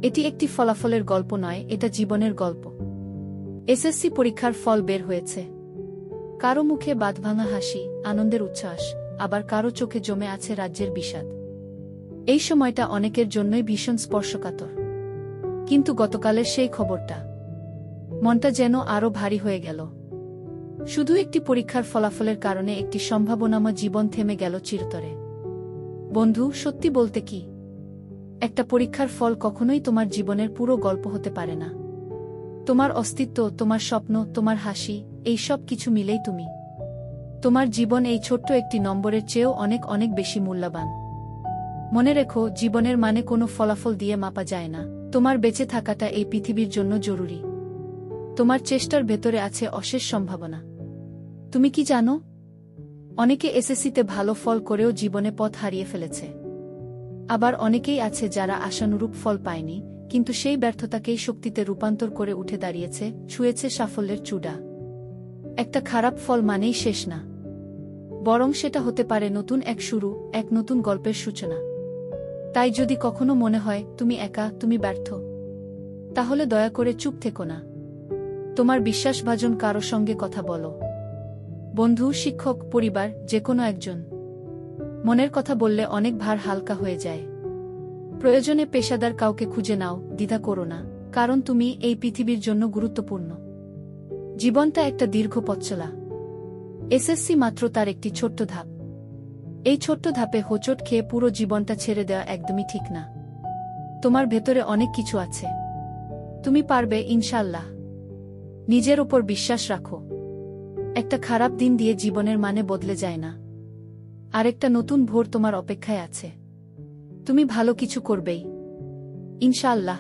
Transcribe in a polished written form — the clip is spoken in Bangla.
এটি একটি ফলাফলের গল্প নয়, এটা জীবনের গল্প। এসএসসি পরীক্ষার ফল বের হয়েছে। কারো মুখে বাঁধভাঙা হাসি, আনন্দের উচ্ছ্বাস, আবার কারো চোখে জমে আছে রাজ্যের বিষাদ। এই সময়টা অনেকের জন্যই ভীষণ স্পর্শকাতর। কিন্তু গতকালের সেই খবরটা, মনটা যেন আরও ভারী হয়ে গেল। শুধু একটি পরীক্ষার ফলাফলের কারণে একটি সম্ভাবনাময় জীবন থেমে গেল চিরতরে। বন্ধু, সত্যি বলতে কি, একটা পরীক্ষার ফল কখনোই তোমার জীবনের পুরো গল্প হতে পারে না। তোমার অস্তিত্ব, তোমার স্বপ্ন, তোমার হাসি, এই সব কিছু মিলেই তুমি। তোমার জীবন এই ছোট্ট একটি নম্বরের চেয়েও অনেক অনেক বেশি মূল্যবান। মনে রেখো, জীবনের মানে কোনো ফলাফল দিয়ে মাপা যায় না। তোমার বেঁচে থাকাটা এই পৃথিবীর জন্য জরুরি। তোমার চেষ্টার ভেতরে আছে অশেষ সম্ভাবনা। তুমি কি জানো, অনেকে এসএসসিতে ভালো ফল করেও জীবনে পথ হারিয়ে ফেলেছে। আবার অনেকেই আছে যারা আশানুরূপ ফল পায়নি, কিন্তু সেই ব্যর্থতাকেই শক্তিতে রূপান্তর করে উঠে দাঁড়িয়েছে, ছুঁয়েছে সাফল্যের চূড়া। একটা খারাপ ফল মানেই শেষ না, বরং সেটা হতে পারে নতুন এক শুরু, এক নতুন গল্পের সূচনা। তাই যদি কখনো মনে হয় তুমি একা, তুমি ব্যর্থ, তাহলে দয়া করে চুপ থেকো না। তোমার বিশ্বাসভাজন কারো সঙ্গে কথা বলো। বন্ধু, শিক্ষক, পরিবার, যে কোনো একজন। মনের কথা বললে অনেক ভার হালকা হয়ে যায়। প্রয়োজনে পেশাদার কাউকে খুঁজে নাও, দ্বিধা করো না, কারণ তুমি এই পৃথিবীর জন্য গুরুত্বপূর্ণ। জীবনটা একটা দীর্ঘ পথ চলা। এসএসসি মাত্র তার একটি ছোট্ট ধাপ। এই ছোট্ট ধাপে হোঁচট খেয়ে পুরো জীবনটা ছেড়ে দেওয়া একদমই ঠিক না। তোমার ভেতরে অনেক কিছু আছে। তুমি পারবে, ইনশাআল্লাহ। নিজের ওপর বিশ্বাস রাখো। একটা খারাপ দিন দিয়ে জীবনের মানে বদলে যায় না। আরেকটা নতুন ভোর তোমার অপেক্ষায় আছে। তুমি ভালো কিছু করবেই, ইনশাআল্লাহ।